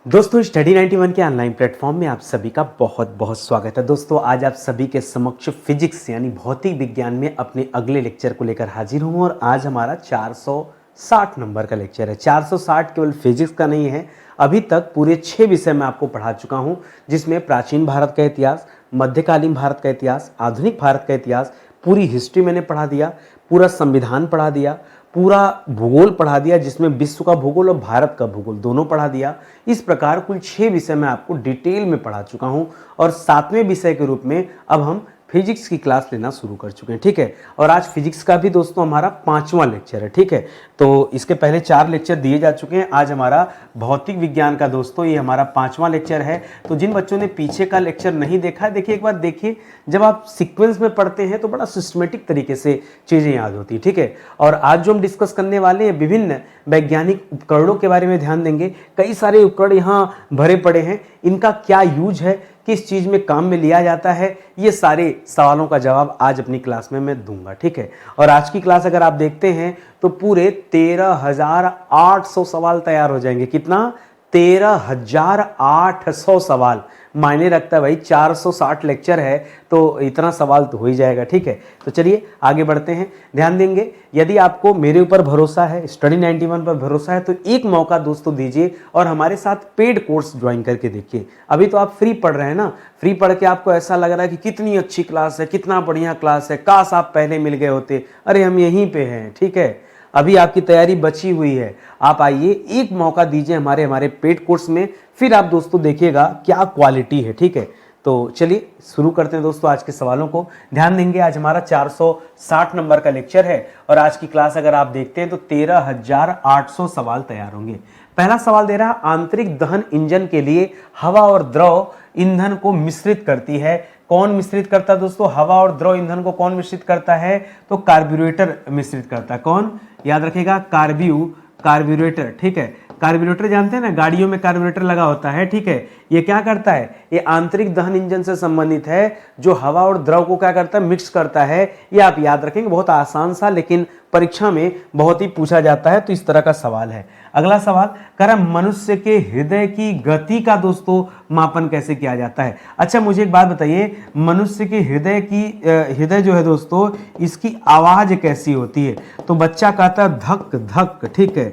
दोस्तों स्टडी 91 के online platform में आप सभी का बहुत बहुत स्वागत है। दोस्तों आज आप सभी के समक्ष फिजिक्स यानी भौतिक विज्ञान में अपने अगले लेक्चर को लेकर हाजिर हूं और आज हमारा 460 नंबर का लेक्चर है। 460 केवल फिजिक्स का नहीं है, अभी तक पूरे 6 विषय मैं आपको पढ़ा चुका हूं, जिसमें प्राचीन भारत का इतिहास, मध्यकालीन भारत का इतिहास, आधुनिक भारत का इतिहास, पूरी हिस्ट्री मैंने पढ़ा दिया, पूरा संविधान पढ़ा दिया, पूरा भूगोल पढ़ा दिया, जिसमें विश्व का भूगोल और भारत का भूगोल दोनों पढ़ा दिया। इस प्रकार कुल 6 विषय मैं आपको डिटेल में पढ़ा चुका हूं और 7वें विषय के रूप में अब हम फिजिक्स की क्लास लेना शुरू कर चुके हैं। ठीक है, और आज फिजिक्स का भी दोस्तों हमारा 5वां लेक्चर है। ठीक है, तो इसके पहले 4 लेक्चर दिए जा चुके हैं, आज हमारा भौतिक विज्ञान का दोस्तों ये हमारा 5वां लेक्चर है। तो जिन बच्चों ने पीछे का लेक्चर नहीं देखा है, देखिए एक बार देखिए, जब आप सीक्वेंस में पढ़ते हैं तो बड़ा सिस्टमेटिक तरीके से चीज़ें याद होती है। ठीक है, और आज जो हम डिस्कस करने वाले हैं विभिन्न वैज्ञानिक उपकरणों के बारे में ध्यान देंगे। कई सारे उपकरण यहाँ भरे पड़े हैं, इनका क्या यूज है, किस चीज में काम में लिया जाता है, ये सारे सवालों का जवाब आज अपनी क्लास में मैं दूंगा। ठीक है, और आज की क्लास अगर आप देखते हैं तो पूरे 13,800 सवाल तैयार हो जाएंगे। कितना? 13,800 सवाल। मायने रखता है भाई, 460 लेक्चर है तो इतना सवाल तो हो ही जाएगा। ठीक है, तो चलिए आगे बढ़ते हैं। ध्यान देंगे, यदि आपको मेरे ऊपर भरोसा है, स्टडी 91 पर भरोसा है, तो एक मौका दोस्तों दीजिए और हमारे साथ पेड कोर्स ज्वाइन करके देखिए। अभी तो आप फ्री पढ़ रहे हैं ना, फ्री पढ़ के आपको ऐसा लग रहा है कि कितनी अच्छी क्लास है, कितना बढ़िया क्लास है, काश आप पहले मिल गए होते। अरे हम यहीं पे हैं। ठीक है, अभी आपकी तैयारी बची हुई है, आप आइए, एक मौका दीजिए हमारे पेड कोर्स में, फिर आप दोस्तों देखिएगा क्या क्वालिटी है। ठीक है, तो चलिए शुरू करते हैं दोस्तों आज के सवालों को। ध्यान देंगे, आज हमारा 460 नंबर का लेक्चर है और आज की क्लास अगर आप देखते हैं तो 13,800 सवाल तैयार होंगे। पहला सवाल दे रहा है, आंतरिक दहन इंजन के लिए हवा और द्रव ईंधन को मिश्रित करती है। कौन मिश्रित करता है दोस्तों? हवा और द्रव ईंधन को कौन मिश्रित करता है? तो कार्ब्यूरेटर मिश्रित करता है। कौन? याद रखिएगा, कार्ब्यूरेटर। ठीक है, कार्ब्यूरेटर जानते हैं ना, गाड़ियों में कार्ब्यूरेटर लगा होता है। ठीक है, ये क्या करता है? ये आंतरिक दहन इंजन से संबंधित है, जो हवा और द्रव को क्या करता है? मिक्स करता है। ये आप याद रखेंगे, बहुत आसान सा, लेकिन परीक्षा में बहुत ही पूछा जाता है, तो इस तरह का सवाल है। अगला सवाल कह रहा है, मनुष्य के हृदय की गति का दोस्तों मापन कैसे किया जाता है? अच्छा मुझे एक बात बताइए, मनुष्य के हृदय जो है दोस्तों, इसकी आवाज कैसी होती है? तो बच्चा कहता है धक धक। ठीक है,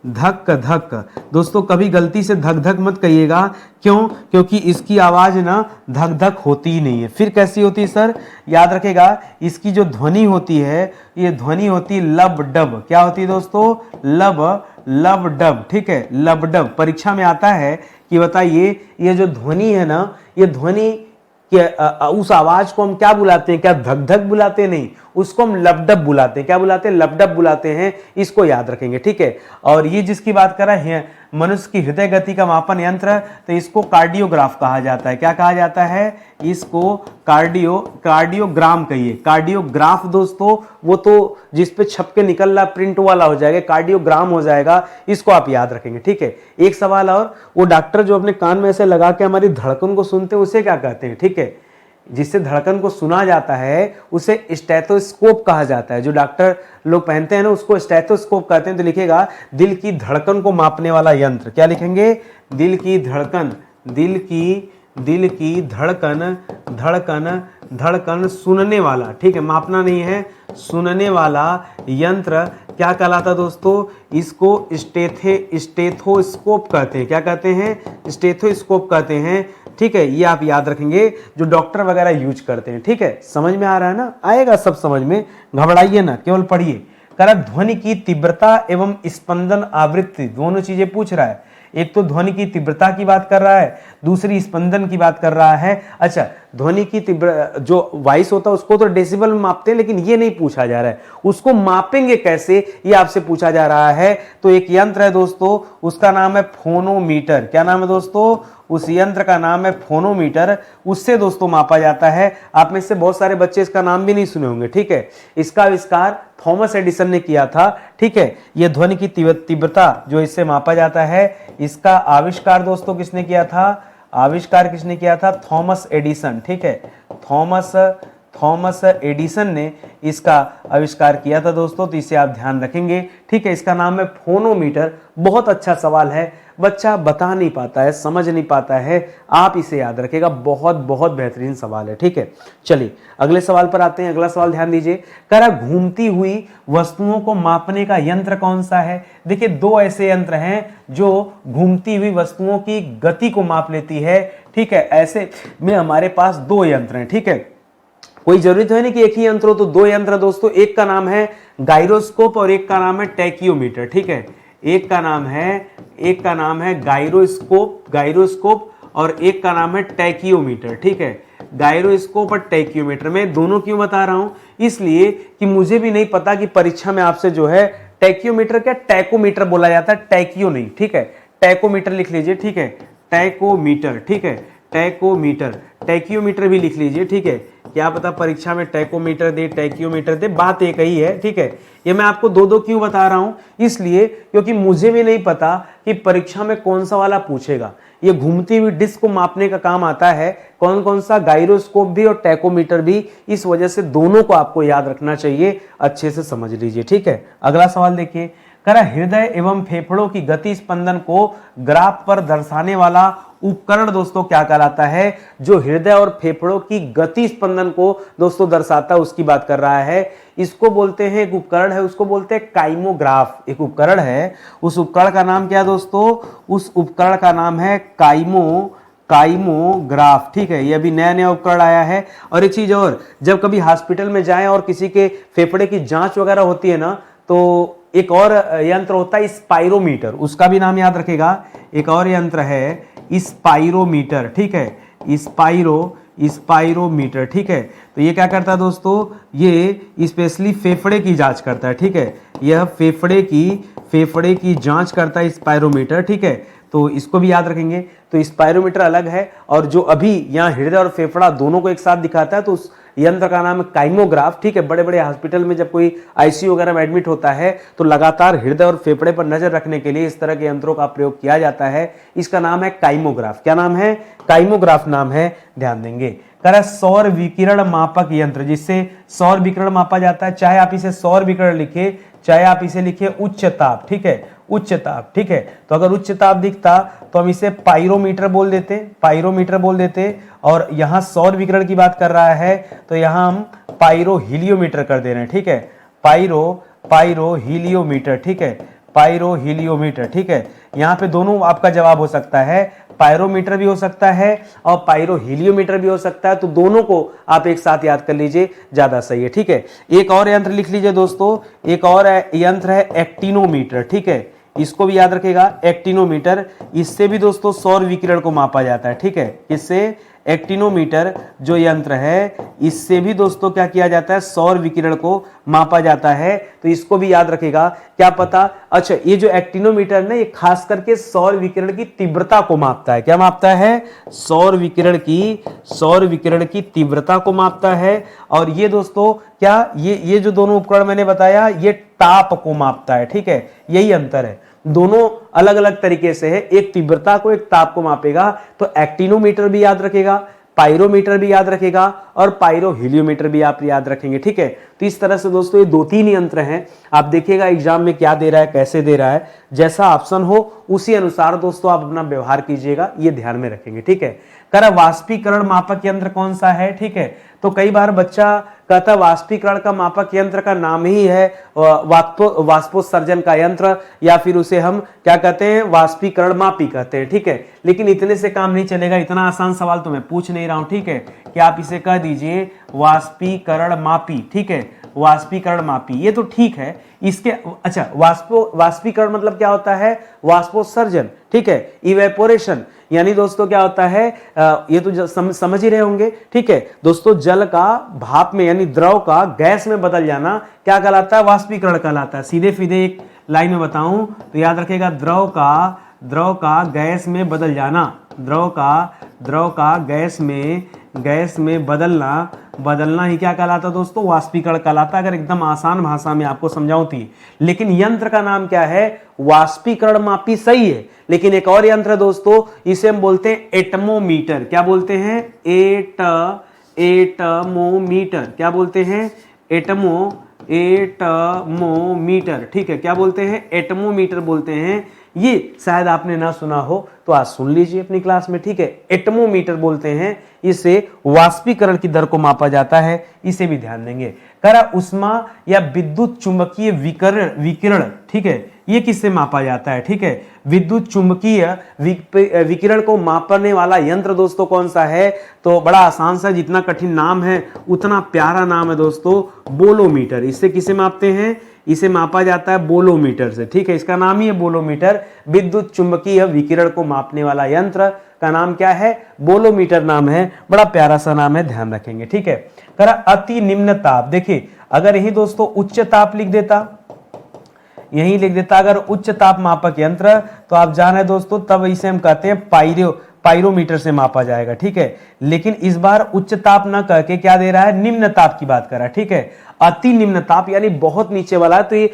धक धक। दोस्तों कभी गलती से धक धक मत कहिएगा, क्यों? क्योंकि इसकी आवाज ना धक धक होती ही नहीं है। फिर कैसी होती है सर? याद रखेगा, इसकी जो ध्वनि होती है, ये ध्वनि होती है लब डब। क्या होती है दोस्तों? लब डब। ठीक है, लब डब परीक्षा में आता है कि बताइए, ये जो ध्वनि है ना, ये ध्वनि उस आवाज को हम क्या बुलाते हैं? क्या धक धक बुलाते हैं? नहीं, उसको हम लबडब बुलाते हैं। क्या बुलाते हैं? लबडब बुलाते हैं। इसको याद रखेंगे। ठीक है, और ये जिसकी बात कर रहे हैं, मनुष्य की हृदय गति का मापन यंत्र, तो इसको कार्डियोग्राफ कहा जाता है। क्या कहा जाता है? इसको कार्डियोग्राम कहिए। कार्डियोग्राफ दोस्तों वो तो जिस पे छप के निकल रहा प्रिंट वाला हो जाएगा, कार्डियोग्राम हो जाएगा, इसको आप याद रखेंगे। ठीक है, एक सवाल और, वो डॉक्टर जो अपने कान में ऐसे लगा के हमारी धड़कन को सुनते हैं, उसे क्या कहते हैं? ठीक है, जिससे धड़कन को सुना जाता है उसे स्टेथोस्कोप कहा जाता है। जो डॉक्टर लोग पहनते हैं ना, उसको स्टेथोस्कोप कहते हैं। तो लिखेगा दिल की धड़कन को मापने वाला यंत्र। क्या लिखेंगे? दिल की धड़कन, धड़कन सुनने वाला। ठीक है, मापना नहीं है, सुनने वाला यंत्र क्या कहलाता दोस्तों? इसको स्टेथोस्कोप कहते हैं। क्या कहते हैं? स्टेथोस्कोप कहते हैं। ठीक है, ये आप याद रखेंगे, जो डॉक्टर वगैरह यूज करते हैं। ठीक है, समझ में आ रहा है ना? आएगा सब समझ में, घबराइए ना, केवल पढ़िए। कह रहा ध्वनि की तीव्रता एवं स्पंदन आवृत्ति, दोनों चीजें पूछ रहा है। एक तो ध्वनि की तीव्रता की बात कर रहा है, दूसरी स्पंदन की बात कर रहा है। अच्छा, ध्वनि की तीव्र जो वॉइस होता है उसको तो डेसिबल में मापते हैं, लेकिन ये नहीं पूछा जा रहा है, उसको मापेंगे कैसे, ये आपसे पूछा जा रहा है। तो एक यंत्र है दोस्तों, उसका नाम है फोनोमीटर। क्या नाम है दोस्तों? उस यंत्र का नाम है फोनोमीटर। उससे दोस्तों मापा जाता है। आप में से बहुत सारे बच्चे इसका नाम भी नहीं सुने होंगे। ठीक है, इसका आविष्कार थॉमस एडिसन ने किया था। ठीक है, यह ध्वनि की तीव्रता जो इससे मापा जाता है, इसका आविष्कार दोस्तों किसने किया था? आविष्कार किसने किया था? Thomas Edison. ठीक है, थॉमस एडिसन ने इसका आविष्कार किया था दोस्तों, तो इसे आप ध्यान रखेंगे। ठीक है, इसका नाम है फोनोमीटर। बहुत अच्छा सवाल है, बच्चा बता नहीं पाता है, समझ नहीं पाता है, आप इसे याद रखेगा, बहुत बहुत बेहतरीन सवाल है। ठीक है, चलिए अगले सवाल पर आते हैं। अगला सवाल ध्यान दीजिए, कह रहा घूमती हुई वस्तुओं को मापने का यंत्र कौन सा है। देखिए दो ऐसे यंत्र हैं जो घूमती हुई वस्तुओं की गति को माप लेती है। ठीक है, ऐसे में हमारे पास दो यंत्र हैं। ठीक है, कोई जरूरी तो है नहीं कि एक ही यंत्र हो, तो दो यंत्र दोस्तों, एक का नाम है गायरोस्कोप और एक का नाम है टैकियोमीटर। ठीक है, एक का नाम है गायरोस्कोप और एक का नाम है टैकियोमीटर। ठीक है, गायरोस्कोप और टैकियोमीटर। मैं दोनों क्यों बता रहा हूं, इसलिए कि मुझे भी नहीं पता कि परीक्षा में आपसे जो है टैकियोमीटर क्या टैकोमीटर बोला जाता है, टैकियो नहीं। ठीक है, टैकोमीटर लिख लीजिए। ठीक है, टैकोमीटर। ठीक है, टैकोमीटर, टैकियोमीटर भी लिख लीजिए। ठीक है, क्या पता परीक्षा में टैकोमीटर दे टैकियोमीटर दे, बात एक ही है। ठीक है, ये मैं आपको दो दो क्यों बता रहा हूं, इसलिए क्योंकि मुझे भी नहीं पता कि परीक्षा में कौन सा वाला पूछेगा। ये घूमती हुई डिस्क को मापने का काम आता है, कौन कौन सा, गायरोस्कोप भी और टैकोमीटर भी। इस वजह से दोनों को आपको याद रखना चाहिए, अच्छे से समझ लीजिए। ठीक है, अगला सवाल देखिए, करा हृदय एवं फेफड़ों की गति स्पंदन को ग्राफ पर दर्शाने वाला उपकरण दोस्तों क्या कहलाता है। जो हृदय और फेफड़ों की गति स्पंदन को दोस्तों दर्शाता है उसकी बात कर रहा है। इसको बोलते हैं, एक उपकरण है, उसको बोलते हैं काइमोग्राफ। एक उपकरण है, उस उपकरण का नाम क्या है दोस्तों, उस उपकरण का नाम है काइमोग्राफ। ठीक है, ये अभी नया नया उपकरण आया है। और एक चीज और, जब कभी हॉस्पिटल में जाएं और किसी के फेफड़े की जांच वगैरह होती है ना, तो एक और यंत्र होता है स्पाइरोमीटर, उसका भी नाम याद रखेगा। एक और यंत्र है स्पाइरोमीटर। ठीक है, स्पाइरोमीटर। ठीक है, तो ये क्या करता है दोस्तों, ये स्पेशली फेफड़े की जांच करता है। ठीक है, यह फेफड़े की जांच करता है स्पाइरोमीटर। ठीक है, तो इसको भी याद रखेंगे। तो स्पाइरोमीटर अलग है, और जो अभी यहाँ हृदय और फेफड़ा दोनों को एक साथ दिखाता है, तो उस यंत्र का नाम है काइमोग्राफ। ठीक है, बड़े बड़े हॉस्पिटल में जब कोई आईसीयू वगैरह में एडमिट होता है तो लगातार हृदय और फेफड़े पर नजर रखने के लिए इस तरह के यंत्रों का प्रयोग किया जाता है। इसका नाम है काइमोग्राफ। क्या नाम है, काइमोग्राफ नाम है, ध्यान देंगे। कह सौर विकिरण मापक यंत्र, जिससे सौर विकिरण मापा जाता है, चाहे आप इसे सौर विकिरण लिखे, चाहे आप इसे लिखिए उच्च ताप। ठीक है, उच्च ताप। ठीक है, तो अगर उच्च ताप दिखता तो हम इसे पाइरोमीटर बोल देते, और यहां सौर विकिरण की बात कर रहा है तो यहां हम पाइरोहीलियोमीटर कर दे रहे हैं। ठीक है, पाइरोहीलियोमीटर। ठीक है, पाइरोहीलियोमीटर। ठीक है, यहां पे दोनों आपका जवाब हो सकता है, पायरोमीटर भी हो सकता है और पाइरोहीलियोमीटर भी हो सकता है, तो दोनों को आप एक साथ याद कर लीजिए, ज्यादा सही है। ठीक है, एक और यंत्र लिख लीजिए दोस्तों, एक और यंत्र है एक्टिनोमीटर। ठीक है, इसको भी याद रखेगा, एक्टिनोमीटर। इससे भी दोस्तों सौर विकिरण को मापा जाता है। ठीक है, इससे एक्टिनोमीटर जो यंत्र है, इससे भी दोस्तों क्या किया जाता है, सौर विकिरण को मापा जाता है, तो इसको भी याद रखेगा। क्या पता, अच्छा ये जो एक्टिनोमीटर ना, ये खास करके सौर विकिरण की तीव्रता को मापता है। क्या मापता है, सौर विकिरण की तीव्रता को मापता है। और ये दोस्तों क्या, ये जो दोनों उपकरण मैंने बताया, ये ताप को मापता है। ठीक है, यही अंतर है, दोनों अलग अलग तरीके से है, एक तीव्रता को एक ताप को मापेगा। तो एक्टिनोमीटर भी याद रखेगा, पाइरोमीटर भी याद रखेगा और पाइरोहीलियोमीटर भी आप याद रखेंगे। ठीक है, तो इस तरह से दोस्तों ये दो तीन यंत्र हैं। आप देखिएगा एग्जाम में क्या दे रहा है, कैसे दे रहा है, जैसा ऑप्शन हो उसी अनुसार दोस्तों आप अपना व्यवहार कीजिएगा, ये ध्यान में रखेंगे। ठीक है, कह रहा वाष्पीकरण मापक यंत्र कौन सा है। ठीक है, तो कई बार बच्चा कहता वाष्पीकरण का मापक यंत्र का नाम ही है वाष्पोत्सर्जन का यंत्र, या फिर उसे हम क्या कहते हैं, वाष्पीकरण मापी कहते हैं। ठीक है, लेकिन इतने से काम नहीं चलेगा, इतना आसान सवाल तो मैं पूछ नहीं रहा हूं। ठीक है, कि आप इसे कह दीजिए वाष्पीकरण मापी। ठीक है, वाष्पीकरण मापी, ये तो ठीक है। इसके अच्छा, वाष्पीकरण मतलब क्या होता है, वाष्पोत्सर्जन। ठीक है, इवेपोरेशन, यानी दोस्तों क्या होता है, ये तो समझ ही रहे होंगे। ठीक है दोस्तों, जल का भाप में यानी द्रव का गैस में बदल जाना क्या कहलाता है, वाष्पीकरण कहलाता है। सीधे सीधे एक लाइन में बताऊं तो याद रखेगा, द्रव का गैस में बदल जाना, द्रव का गैस में बदलना ही क्या कहलाता दोस्तों, वाष्पीकरण कहलाता। अगर एकदम आसान भाषा में आपको समझाऊं थी, लेकिन यंत्र का नाम क्या है, वाष्पीकरण मापी, सही है। लेकिन एक और यंत्र है दोस्तों, इसे हम बोलते हैं एटमोमीटर। क्या बोलते हैं, एटमोमीटर, क्या बोलते हैं? एटमोमीटर, ठीक है, क्या बोलते हैं? एटमोमीटर बोलते हैं। ये शायद आपने ना सुना हो तो आज सुन लीजिए अपनी क्लास में, ठीक है। एटमोमीटर बोलते हैं, इसे वाष्पीकरण की दर को मापा जाता है, इसे भी ध्यान देंगे। करा उष्मा या विद्युत चुंबकीय विकिरण, ठीक है, ये किससे मापा जाता है? ठीक है, विद्युत चुंबकीय विकिरण को मापने वाला यंत्र दोस्तों कौन सा है? तो बड़ा आसान सा, जितना कठिन नाम है उतना प्यारा नाम है दोस्तों, बोलोमीटर। इससे किसे मापते हैं? इसे मापा जाता है बोलोमीटर से, ठीक है, इसका नाम ही है बोलोमीटर। विद्युत चुंबकीय विकिरण को मापने वाला यंत्र का नाम क्या है? बोलोमीटर नाम है, बड़ा प्यारा सा नाम है, ध्यान रखेंगे, ठीक है। करा अति निम्न ताप, देखिए अगर यही दोस्तों उच्च ताप लिख देता, यही लिख देता अगर उच्च ताप मापक यंत्र, तो आप जाने दोस्तों तब इसे हम कहते हैं पायरोमीटर से मापा जाएगा, ठीक है। लेकिन इस बार उच्च ताप ना कह के क्या दे रहा है? निम्न ताप की बात कर रहा है, ठीक है। अति निम्न ताप यानी बहुत नीचे वाला। तो ये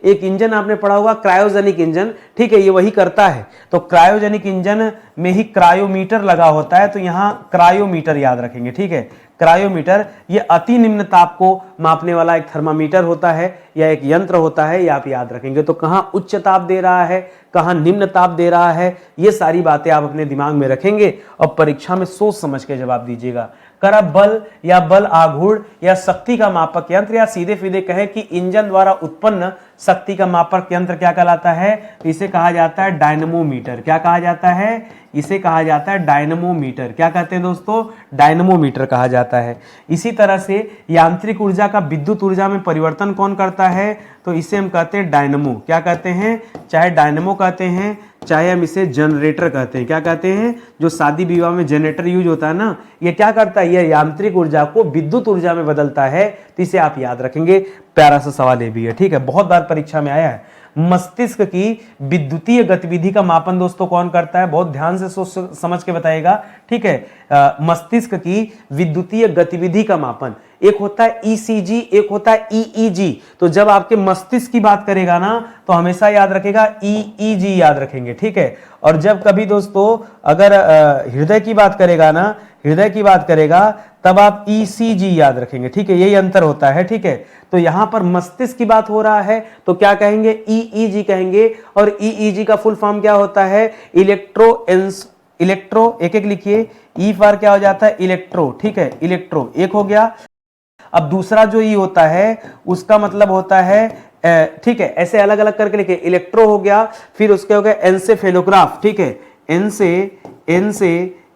एक इंजन आपने पढ़ा होगा, क्रायोजेनिक इंजन, ठीक है, ये वही करता है। तो क्रायोजेनिक इंजन में ही क्रायोमीटर लगा होता है, तो यहां क्रायोमीटर याद रखेंगे, ठीक है। क्रायोमीटर ये अति निम्न ताप को मापने वाला एक थर्मामीटर होता है या एक यंत्र होता है, ये आप याद रखेंगे। तो कहां उच्च ताप दे रहा है, कहां निम्न ताप दे रहा है, ये सारी बातें आप अपने दिमाग में रखेंगे और परीक्षा में सोच समझ के जवाब दीजिएगा। करा बल या बल आघूर्ण या शक्ति का मापक यंत्र, या सीधे सीधे कहें कि इंजन द्वारा उत्पन्न शक्ति का मापक यंत्र क्या कहलाता है? इसे कहा जाता है डायनमोमीटर। क्या कहा जाता है? इसे कहा जाता है डायनमोमीटर। क्या कहते हैं दोस्तों? डायनमोमीटर कहा जाता है। इसी तरह से यांत्रिक ऊर्जा का विद्युत ऊर्जा में परिवर्तन कौन करता है? तो इसे हम कहते हैं डायनमो। क्या कहते हैं? चाहे डायनमो कहते हैं, चाहे हम इसे जनरेटर कहते हैं। क्या कहते हैं? जो शादी विवाह में जनरेटर यूज होता है ना, ये क्या करता है? ये यांत्रिक ऊर्जा को विद्युत ऊर्जा में बदलता है। तो इसे आप याद रखेंगे, प्यारा सा सवाल ये भी है, ठीक है, बहुत बार परीक्षा में आया है। मस्तिष्क की विद्युतीय गतिविधि का मापन दोस्तों कौन करता है? बहुत ध्यान से सोच समझ के बताइएगा, ठीक है। मस्तिष्क की विद्युतीय गतिविधि का मापन, एक होता है ईसीजी, एक होता है ईईजी। तो जब आपके मस्तिष्क की बात करेगा ना, तो हमेशा याद रखेगा ईईजी याद रखेंगे, ठीक है। और जब कभी दोस्तों अगर हृदय की बात करेगा ना, हृदय की बात करेगा, तब आप ईसीजी याद रखेंगे, ठीक है, यही अंतर होता है, ठीक है। तो यहां पर मस्तिष्क की बात हो रहा है तो क्या कहेंगे? ईईजी कहेंगे। और ईईजी का फुल फॉर्म क्या होता है? इलेक्ट्रो, एक एक लिखिए, ई फॉर क्या हो जाता है? इलेक्ट्रो, ठीक है, इलेक्ट्रो एक हो गया। अब दूसरा जो ई होता है उसका मतलब होता है, ठीक है, ऐसे अलग अलग करके लिखे, इलेक्ट्रो हो गया, फिर उसके हो गया एनसेफेलोग्राफ, ठीक है,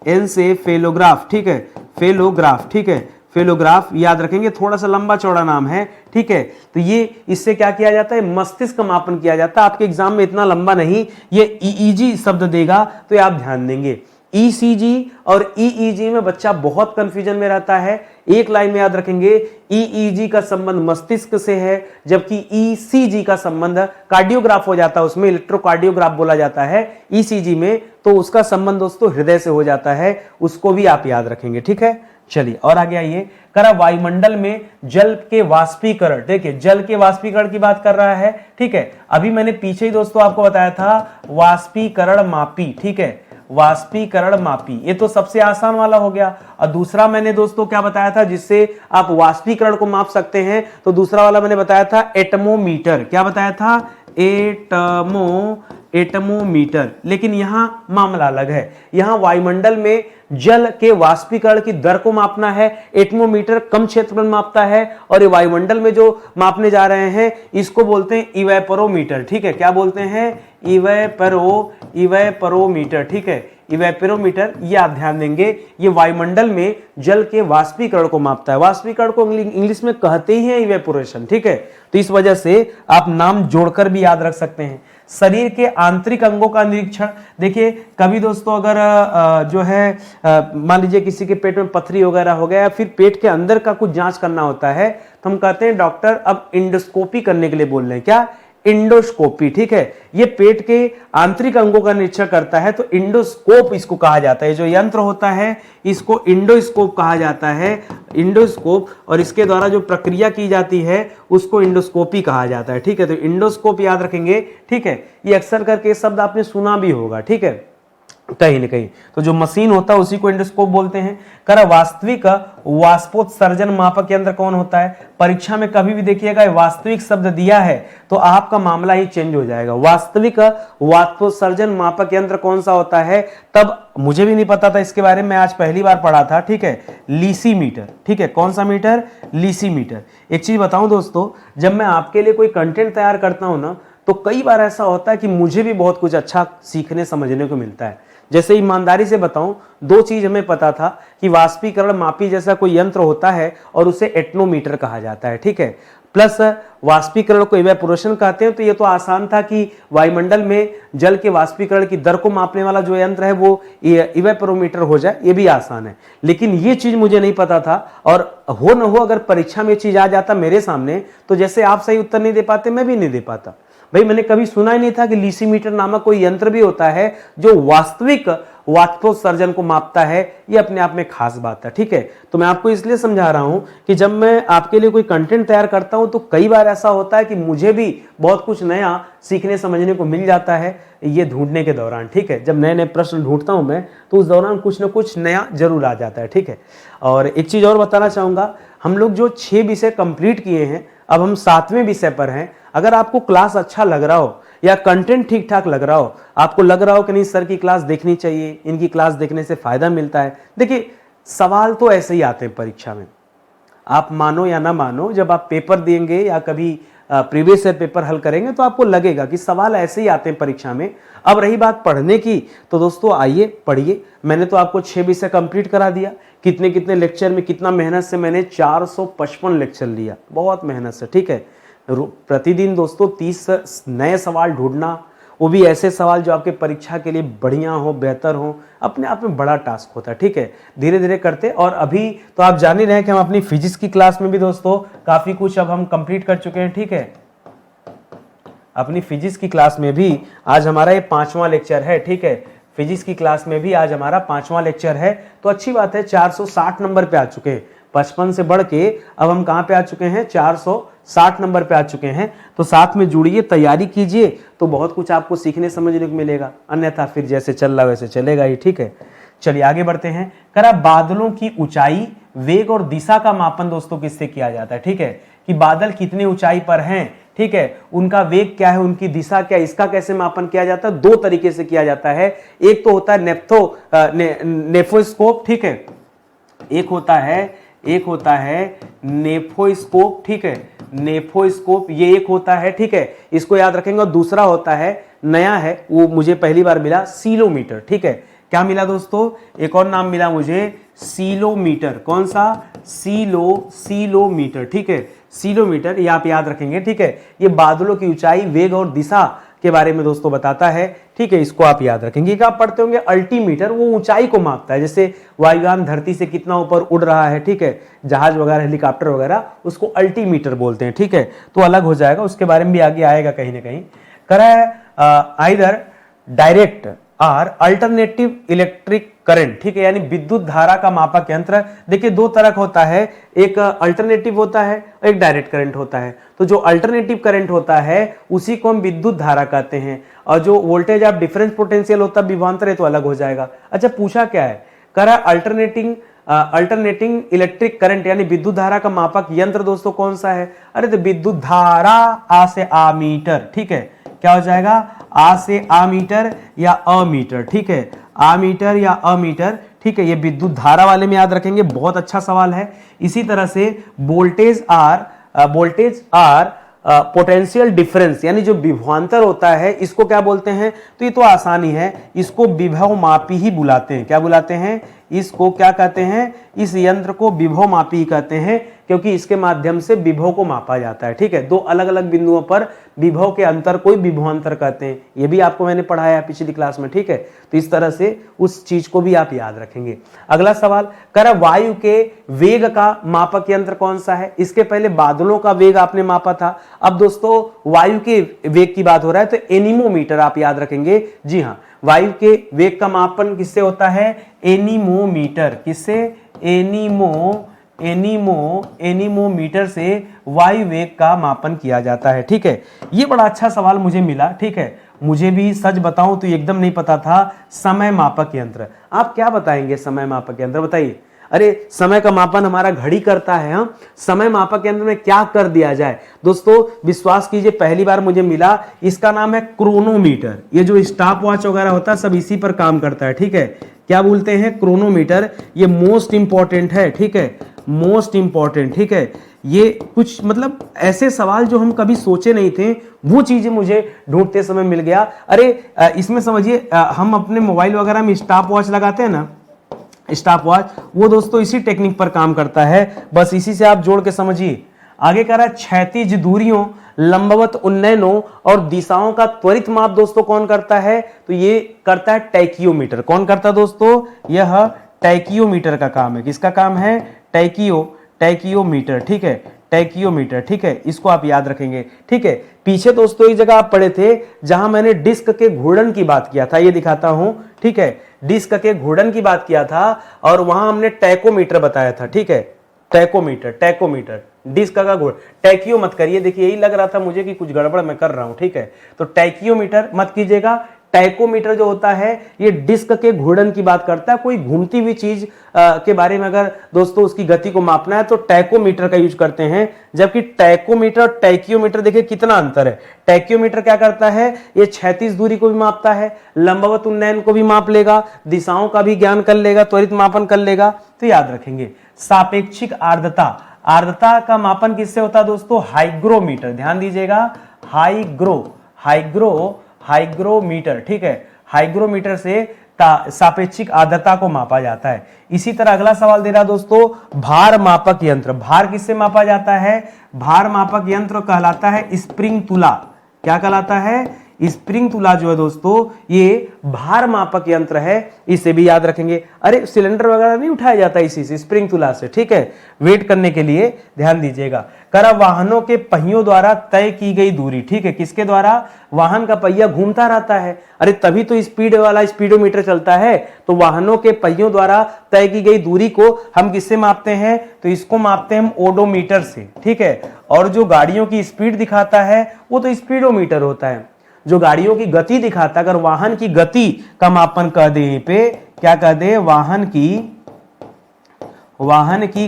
एनसेफेलोग्राफ, ठीक है, फेलोग्राफ, ठीक है, फेलोग्राफ याद रखेंगे, थोड़ा सा लंबा चौड़ा नाम है, ठीक है। तो ये इससे क्या किया जाता है? मस्तिष्क का मापन किया जाता है। आपके एग्जाम में इतना लंबा नहीं, ये ईईजी शब्द देगा तो आप ध्यान देंगे। ईसीजी और ईईजी में बच्चा बहुत कंफ्यूजन में रहता है। एक लाइन में याद रखेंगे, ईईजी का संबंध मस्तिष्क से है, जबकि ईसीजी का संबंध कार्डियोग्राफ हो जाता है, उसमें इलेक्ट्रोकार्डियोग्राफ बोला जाता है ईसीजी में, तो उसका संबंध दोस्तों हृदय से हो जाता है, उसको भी आप याद रखेंगे, ठीक है। चलिए और आगे आइए। करा वायुमंडल में जल के वाष्पीकरण, देखिए जल के वाष्पीकरण की बात कर रहा है, ठीक है। अभी मैंने पीछे ही दोस्तों आपको बताया था वाष्पीकरण मापी, ठीक है, वाष्पीकरण मापी, ये तो सबसे आसान वाला हो गया। और दूसरा मैंने दोस्तों क्या बताया था जिससे आप वाष्पीकरण को माप सकते हैं? तो दूसरा वाला मैंने बताया था एटमोमीटर। क्या बताया था? एटमोमीटर। लेकिन यहां मामला अलग है, यहां वायुमंडल में जल के वाष्पीकरण की दर को मापना है। एटमोमीटर कम क्षेत्रफल में मापता है, और ये वायुमंडल में जो मापने जा रहे हैं इसको बोलते हैं इवेपोरोमीटर, ठीक है। क्या बोलते हैं? इवेपोरोमीटर, ठीक है, इवेपोरोमीटर। ये आप ध्यान देंगे, ये वायुमंडल में जल के वाष्पीकरण को मापता है। वाष्पीकरण को इंग्लिश में कहते ही है इवेपोरेशन, ठीक है। तो इस वजह से आप नाम जोड़कर भी याद रख सकते हैं। शरीर के आंतरिक अंगों का निरीक्षण, देखिए कभी दोस्तों अगर जो है मान लीजिए किसी के पेट में पथरी वगैरह हो गया, फिर पेट के अंदर का कुछ जांच करना होता है, तो हम कहते हैं डॉक्टर अब इंडोस्कोपी करने के लिए बोल रहे हैं। क्या? इंडोस्कोपी, ठीक है। ये पेट के आंतरिक अंगों का निरीक्षण करता है, तो इंडोस्कोप इसको कहा जाता है। जो यंत्र होता है इसको इंडोस्कोप कहा जाता है, इंडोस्कोप। और इसके द्वारा जो प्रक्रिया की जाती है उसको इंडोस्कोपी कहा जाता है, ठीक है। तो इंडोस्कोप याद रखेंगे, ठीक है। ये अक्सर करके शब्द आपने सुना भी होगा, ठीक है। कहीं ना कहीं। तो जो मशीन होता है उसी को एंडोस्कोप बोलते हैं। करा वास्तविक वाष्पोत्सर्जन मापक यंत्र कौन होता है? परीक्षा में कभी भी देखिएगा वास्तविक शब्द दिया है तो आपका मामला ही चेंज हो जाएगा। वास्तविक वाष्पोत्सर्जन मापक यंत्र कौन सा होता है? तब मुझे भी नहीं पता था इसके बारे में, आज पहली बार पढ़ा था, ठीक है, लीसीमीटर। ठीक है, कौन सा मीटर? लीसीमीटर। एक चीज बताऊं दोस्तों, जब मैं आपके लिए कोई कंटेंट तैयार करता हूं ना, तो कई बार ऐसा होता है कि मुझे भी बहुत कुछ अच्छा सीखने समझने को मिलता है। जैसे ईमानदारी से बताऊं, दो चीज हमें पता था कि वाष्पीकरण मापी जैसा कोई यंत्र होता है और उसे एटनोमीटर कहा जाता है, ठीक है, प्लस वाष्पीकरण को इवेपोरेशन कहते हैं। तो ये तो आसान था कि वायुमंडल में जल के वाष्पीकरण की दर को मापने वाला जो यंत्र है वो इवेपोरोमीटर हो जाए, ये भी आसान है। लेकिन ये चीज मुझे नहीं पता था, और हो न हो अगर परीक्षा में चीज आ जाता मेरे सामने, तो जैसे आप सही उत्तर नहीं दे पाते, मैं भी नहीं दे पाता। भाई मैंने कभी सुना ही नहीं था कि लीसीमीटर नामक कोई यंत्र भी होता है जो वास्तविक वाष्पोत्सर्जन को मापता है। ये अपने आप में खास बात है, ठीक है। तो मैं आपको इसलिए समझा रहा हूं कि जब मैं आपके लिए कोई कंटेंट तैयार करता हूं तो कई बार ऐसा होता है कि मुझे भी बहुत कुछ नया सीखने समझने को मिल जाता है ये ढूंढने के दौरान, ठीक है। जब नए नए प्रश्न ढूंढता हूं मैं, तो उस दौरान कुछ ना कुछ नया जरूर आ जाता है, ठीक है। और एक चीज और बताना चाहूंगा, हम लोग जो 6 विषय कंप्लीट किए हैं, अब हम 7वें विषय पर हैं। अगर आपको क्लास अच्छा लग रहा हो या कंटेंट ठीक ठाक लग रहा हो, आपको लग रहा हो कि नहीं सर की क्लास देखनी चाहिए, इनकी क्लास देखने से फायदा मिलता है। देखिए, सवाल तो ऐसे ही आते हैं परीक्षा में, आप मानो या ना मानो, जब आप पेपर देंगे या कभी प्रीवियस ईयर पेपर हल करेंगे तो आपको लगेगा कि सवाल ऐसे ही आते हैं परीक्षा में। अब रही बात पढ़ने की, तो दोस्तों आइए पढ़िए। मैंने तो आपको 6 विषय कंप्लीट करा दिया। कितने कितने लेक्चर में, कितना मेहनत से मैंने 455 लेक्चर लिया, बहुत मेहनत से, ठीक है। प्रतिदिन दोस्तों 30 नए सवाल ढूंढना, वो भी ऐसे सवाल जो आपके परीक्षा के लिए बढ़िया हो, बेहतर हो, अपने आप में बड़ा टास्क होता है, ठीक है। धीरे धीरे करते, और अभी तो आप जान ही रहे हैं कि हम अपनी फिजिक्स की क्लास में भी दोस्तों काफी कुछ अब हम कंप्लीट कर चुके हैं, ठीक है। अपनी फिजिक्स की क्लास में भी आज हमारा ये 5वां लेक्चर है, ठीक है। फिजिक्स की क्लास में भी आज हमारा 5वां लेक्चर है, तो अच्छी बात है। 460 नंबर पे आ चुके हैं, 55 से बढ़ के अब हम कहां पे आ चुके हैं? 460 नंबर पे आ चुके हैं। तो साथ में जुड़िए, तैयारी कीजिए, तो बहुत कुछ आपको सीखने समझने को मिलेगा। अन्यथा फिर जैसे चल रहा वैसे चलेगा ही, ठीक है। चलिए आगे बढ़ते हैं। करा बादलों की ऊंचाई, वेग और दिशा का मापन दोस्तों किससे किया जाता है? ठीक है, कि बादल कितनी ऊंचाई पर हैं, ठीक है, उनका वेग क्या है, उनकी दिशा क्या है, इसका कैसे मापन किया जाता है? 2 तरीके से किया जाता है। एक तो होता है नेफोस्कोप, ठीक है, एक होता है नेफोस्कोप, ठीक है, नेफोस्कोप ये एक होता है, ठीक है, इसको याद रखेंगे। और दूसरा होता है, नया है, वो मुझे पहली बार मिला, सीलोमीटर, ठीक है। क्या मिला दोस्तों? एक और नाम मिला मुझे, सीलोमीटर। कौन सा? सीलोमीटर, ठीक है, सीलोमीटर, ये आप याद रखेंगे, ठीक है। ये बादलों की ऊंचाई, वेग और दिशा के बारे में दोस्तों बताता है, ठीक है, इसको आप याद रखेंगे। क्या आप पढ़ते होंगे अल्टीमीटर, वो ऊंचाई को मापता है, जैसे वायुयान धरती से कितना ऊपर उड़ रहा है, ठीक है, जहाज वगैरह, हेलीकॉप्टर वगैरह, उसको अल्टीमीटर बोलते हैं, ठीक है। तो अलग हो जाएगा, उसके बारे में भी आगे आएगा कहीं ना कहीं। करा है आइदर डायरेक्ट और अल्टरनेटिव इलेक्ट्रिक करंट, ठीक है, यानी विद्युत धारा का मापक यंत्र। देखिए 2 तरह का होता है, एक अल्टरनेटिव होता है, एक डायरेक्ट करंट होता है। तो जो अल्टरनेटिव करंट होता है उसी को हम विद्युत धारा कहते हैं, और जो वोल्टेज ऑफ डिफरेंस पोटेंशियल होता है, विभवांतर, है, तो अलग हो जाएगा। अच्छा, पूछा क्या है? करा अल्टरनेटिंग इलेक्ट्रिक करंट यानी विद्युत धारा का मापक यंत्र दोस्तों कौन सा है? अरे तो विद्युत धारा, आ से आ मीटर, ठीक है, क्या हो जाएगा? आ से आ मीटर या अमीटर, ठीक है, आ मीटर या अमीटर, ठीक है। ये विद्युत धारा वाले में याद रखेंगे, बहुत अच्छा सवाल है। इसी तरह से वोल्टेज आर पोटेंशियल डिफरेंस यानी जो विभवांतर होता है, इसको क्या बोलते हैं? तो ये तो आसानी है, इसको विभव मापी ही बुलाते हैं। क्या बुलाते हैं? इसको क्या कहते हैं? इस यंत्र को विभव मापी कहते हैं, क्योंकि इसके माध्यम से विभव को मापा जाता है, ठीक है। 2 अलग अलग बिंदुओं पर विभव के अंतर को विभवांतर कहते हैं, ये भी आपको मैंने पढ़ाया पिछली क्लास में, ठीक है। तो इस तरह से उस चीज को भी आप याद रखेंगे। अगला सवाल, करा वायु के वेग का मापक यंत्र कौन सा है? इसके पहले बादलों का वेग आपने मापा था, अब दोस्तों वायु के वेग की बात हो रहा है, तो एनीमोमीटर आप याद रखेंगे। जी हाँ, वायु के वेग का मापन किससे होता है? एनीमोमीटर। किससे? एनीमोमीटर से वायु वेग का मापन किया जाता है, ठीक है। ये बड़ा अच्छा सवाल मुझे मिला, ठीक है। मुझे भी सच बताऊं तो एकदम नहीं पता था समय मापक यंत्र। आप क्या बताएंगे समय मापक यंत्र, बताइए। अरे समय का मापन हमारा घड़ी करता है, हाँ, समय मापक यंत्र में क्या कर दिया जाए। दोस्तों विश्वास कीजिए पहली बार मुझे मिला, इसका नाम है क्रोनोमीटर। ये जो स्टॉप वॉच वगैरह होता है सब इसी पर काम करता है, ठीक है। क्या बोलते हैं, क्रोनोमीटर। ये मोस्ट इंपॉर्टेंट है, ठीक है, मोस्ट इंपॉर्टेंट, ठीक है। ये कुछ मतलब ऐसे सवाल जो हम कभी सोचे नहीं थे वो चीजें मुझे ढूंढते समय मिल गया। अरे इसमें समझिए हम अपने मोबाइल वगैरह में स्टॉप वॉच लगाते हैं ना, स्टॉप वॉच, वो दोस्तों इसी टेक्निक पर काम करता है, बस इसी से आप जोड़ के समझिए। आगे कह रहा है क्षैतिज दूरियों, लंबवत उन्नयनों और दिशाओं का त्वरित माप दोस्तों कौन करता है, तो ये करता है टैकियोमीटर। कौन करता है दोस्तों, यह टैकियोमीटर का काम है। किसका काम है, टैकियोमीटर, ठीक है, टैकियोमीटर, ठीक है, इसको आप याद रखेंगे, ठीक है। पीछे दोस्तों एक जगह आप पढ़े थे जहां मैंने डिस्क के घूर्णन की बात किया था, ये दिखाता हूं, ठीक है, डिस्क के घूर्णन की बात किया था और वहां हमने टैकोमीटर बताया था, ठीक है, टैकोमीटर डिस्क का घूर्ण, टैकियो मत करिए, देखिए यही लग रहा था मुझे कि कुछ गड़बड़ मैं कर रहा हूं, ठीक है, तो टैकियोमीटर मत कीजिएगा। टैकोमीटर जो होता है ये डिस्क के घूर्णन की बात करता है, कोई घूमती हुई चीज के बारे में अगर दोस्तों उसकी गति को मापना है तो टैकोमीटर का यूज करते हैं। जबकि टैकोमीटर और टैकियोमीटर देखिए कितना अंतर है। टैकियोमीटर क्या करता है, ये क्षैतिज दूरी को भी मापता है, लंबवत उन्नयन को भी माप लेगा, दिशाओं का भी ज्ञान कर लेगा, त्वरित मापन कर लेगा। तो याद रखेंगे सापेक्षिक आर्द्रता, आर्द्रता का मापन किससे होता है दोस्तों, हाइग्रोमीटर, ध्यान दीजिएगा, हाइग्रोमीटर, ठीक है, हाइग्रोमीटर से सापेक्षिक आर्द्रता को मापा जाता है। इसी तरह अगला सवाल दे रहा दोस्तों, भार मापक यंत्र, भार किससे मापा जाता है, भार मापक यंत्र कहलाता है स्प्रिंग तुला। क्या कहलाता है, स्प्रिंग तुला जो है दोस्तों ये भार मापक यंत्र है, इसे भी याद रखेंगे। अरे सिलेंडर वगैरह नहीं उठाया जाता इसी से, स्प्रिंग तुला से, ठीक है, वेट करने के लिए, ध्यान दीजिएगा। करा वाहनों के पहियों द्वारा तय की गई दूरी, ठीक है, किसके द्वारा, वाहन का पहिया घूमता रहता है, अरे तभी तो स्पीड वाला स्पीडोमीटर चलता है, तो वाहनों के पहियों द्वारा तय की गई दूरी को हम किससे मापते हैं, तो इसको मापते हैं हम ओडोमीटर से, ठीक है। और जो गाड़ियों की स्पीड दिखाता है वो तो स्पीडोमीटर होता है। जो गाड़ियों की गति दिखाता, अगर वाहन की गति का मापन कह दे, पे क्या कह दे, वाहन की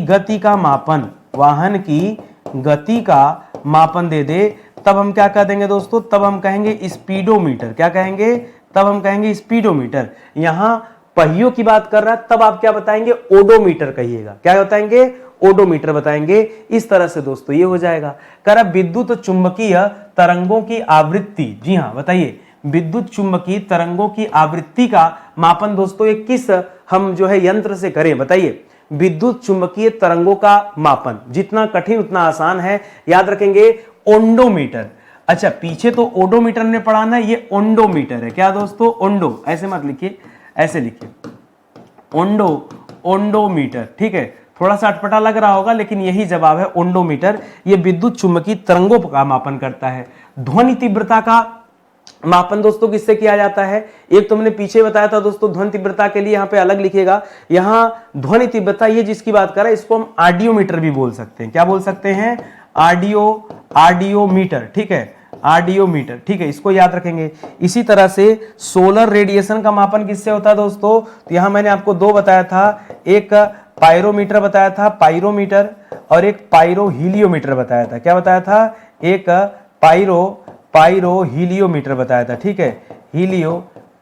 गति का मापन, वाहन की गति का मापन दे दे, तब हम क्या कह देंगे दोस्तों, तब हम कहेंगे स्पीडोमीटर। क्या कहेंगे, तब हम कहेंगे स्पीडोमीटर। यहां पहियों की बात कर रहा है तब आप क्या बताएंगे, ओडोमीटर कहिएगा। क्या बताएंगे, ओडोमीटर बताएंगे। इस तरह से दोस्तों ये हो जाएगा। कर विद्युत चुंबकीय तरंगों की आवृत्ति, जी हाँ बताइए, विद्युत चुंबकीय तरंगों की आवृत्ति का मापन दोस्तों ये किस हम जो है यंत्र से करें, बताइए। विद्युत चुंबकीय तरंगों का मापन, जितना कठिन उतना आसान है, याद रखेंगे, ओंडोमीटर। अच्छा पीछे तो ओडोमीटर ने पढ़ा ना, ये ओंडोमीटर है। क्या दोस्तों, ओंडो, ऐसे मत लिखिए, ऐसे लिखिए, ओंडोमीटर, ठीक है, थोड़ा सा अटपटा लग रहा होगा लेकिन यही जवाब है, ओंडोमीटर। ये विद्युत चुंबकीय तरंगों का मापन करता है। ध्वनि तीव्रता का मापन दोस्तों किससे किया जाता है, एक तो मैंने पीछे बताया था दोस्तों, ध्वनि तीव्रता के लिए यहां पे अलग लिखिएगा। यहां ध्वनि तीव्रता ये जिसकी बात कर रहा है इसको हम ऑडियोमीटर भी बोल सकते हैं। क्या बोल सकते हैं, ऑडियोमीटर, ठीक है, ऑडियोमीटर, ठीक है, इसको याद रखेंगे। इसी तरह से सोलर रेडिएशन का मापन किससे होता है दोस्तों, तो यहां मैंने आपको दो बताया था, एक पायरोमीटर बताया था, पायरोमीटर, और एक पायरोहीलियोमीटर बताया था। क्या बताया था, एक पायरोहीलियोमीटर बताया था, ठीक है,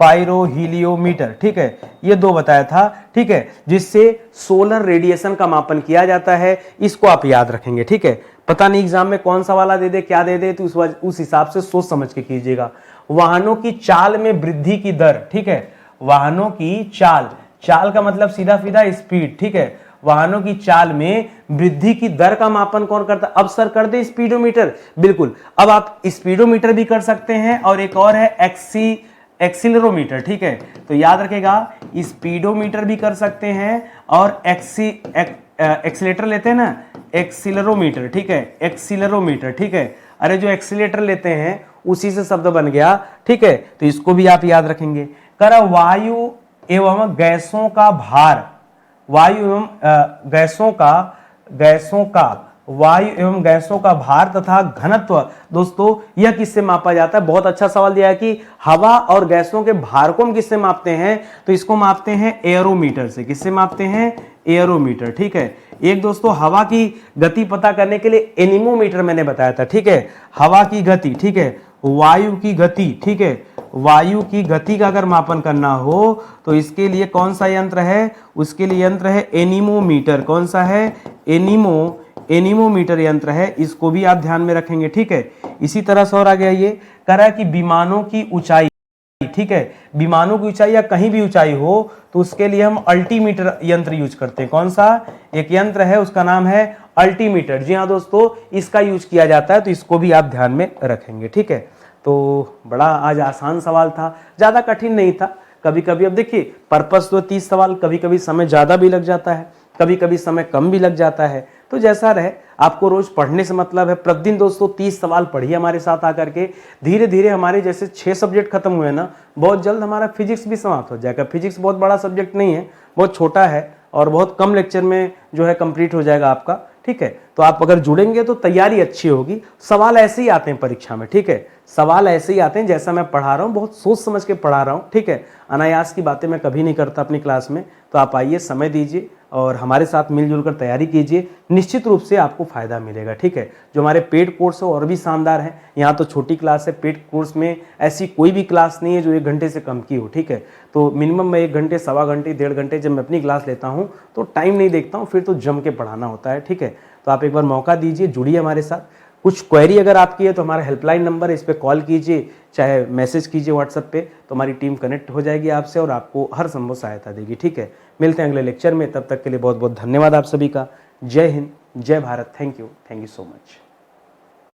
पायरोहीलियोमीटर, ठीक है, ये दो बताया था, ठीक है, जिससे सोलर रेडिएशन का मापन किया जाता है। इसको आप याद रखेंगे, ठीक है। पता नहीं एग्जाम में कौन सा वाला दे दे, क्या दे दे, तो उस हिसाब से सोच समझ के कीजिएगा। वाहनों की चाल में वृद्धि की दर, ठीक है, वाहनों की चाल, चाल का मतलब सीधा सीधा स्पीड, ठीक है, वाहनों की चाल में वृद्धि की दर का मापन कौन करता है, अब सर कर दे स्पीडोमीटर, बिल्कुल। अब आप स्पीडोमीटर भी कर सकते हैं और एक और है एक्सीलरोमीटर, ठीक है, तो याद रखेगा, स्पीडोमीटर भी कर सकते हैं और एक्सीलेटर लेते हैं ना, एक्सीलरोमीटर, ठीक है, एक्सीलरोमीटर, ठीक है। अरे जो एक्सीलेटर लेते हैं उसी से शब्द बन गया, ठीक है, तो इसको भी आप याद रखेंगे। कर वायु एवं गैसों का भार, वायु एवं गैसों का वायु एवं गैसों का भार तथा घनत्व दोस्तों यह किससे मापा जाता है? बहुत अच्छा सवाल दिया है कि हवा और गैसों के भार को हम किससे मापते हैं? तो इसको मापते हैं एरोमीटर से। किससे मापते हैं? एरोमीटर। ठीक है। एक दोस्तों हवा की गति पता करने के लिए एनीमोमीटर मैंने बताया था। ठीक है, हवा की गति, ठीक है, वायु की गति, ठीक है, वायु की गति का अगर मापन करना हो तो इसके लिए कौन सा यंत्र है? उसके लिए यंत्र है एनीमोमीटर। कौन सा है? एनीमोमीटर यंत्र है, इसको भी आप ध्यान में रखेंगे। ठीक है। इसी तरह से और आगे आइए, कह रहा है कि विमानों की ऊंचाई, ठीक है, विमानों की ऊंचाई या कहीं भी ऊंचाई हो तो उसके लिए हम अल्टीमीटर यंत्र यूज करते हैं। कौन सा? एक यंत्र है उसका नाम है अल्टीमीटर। जी हाँ दोस्तों, इसका यूज किया जाता है, तो इसको भी आप ध्यान में रखेंगे। ठीक है। तो बड़ा आज आसान सवाल था, ज्यादा कठिन नहीं था। कभी कभी अब देखिए पर्पस तो 30 सवाल, कभी कभी समय ज्यादा भी लग जाता है, कभी कभी समय कम भी लग जाता है। तो जैसा रहे, आपको रोज पढ़ने से मतलब है। प्रतिदिन दोस्तों 30 सवाल पढ़िए हमारे साथ आकर के। धीरे धीरे हमारे जैसे 6 सब्जेक्ट खत्म हुए ना, बहुत जल्द हमारा फिजिक्स भी समाप्त हो जाएगा। फिजिक्स बहुत बड़ा सब्जेक्ट नहीं है, बहुत छोटा है और बहुत कम लेक्चर में जो है कंप्लीट हो जाएगा आपका। ठीक है। तो आप अगर जुड़ेंगे तो तैयारी अच्छी होगी। सवाल ऐसे ही आते हैं परीक्षा में। ठीक है, सवाल ऐसे ही आते हैं जैसा मैं पढ़ा रहा हूँ, बहुत सोच समझ के पढ़ा रहा हूँ। ठीक है, अनायास की बातें मैं कभी नहीं करता अपनी क्लास में। तो आप आइए, समय दीजिए और हमारे साथ मिलजुल कर तैयारी कीजिए, निश्चित रूप से आपको फायदा मिलेगा। ठीक है। जो हमारे पेड कोर्स है और भी शानदार है। यहाँ तो छोटी क्लास है, पेड कोर्स में ऐसी कोई भी क्लास नहीं है जो 1 घंटे से कम की हो। ठीक है। तो मिनिमम मैं 1 घंटे, सवा घंटे, 1.5 घंटे जब मैं अपनी क्लास लेता हूँ तो टाइम नहीं देखता हूँ, फिर तो जम के पढ़ाना होता है। ठीक है। तो आप एक बार मौका दीजिए, जुड़िए हमारे साथ। कुछ क्वेरी अगर आपकी है तो हमारा हेल्पलाइन नंबर है, इस पर कॉल कीजिए, चाहे मैसेज कीजिए व्हाट्सएप पे, तो हमारी टीम कनेक्ट हो जाएगी आपसे और आपको हर संभव सहायता देगी। ठीक है। मिलते हैं अगले लेक्चर में, तब तक के लिए बहुत बहुत धन्यवाद आप सभी का। जय हिंद, जय Bharat. Thank you so much.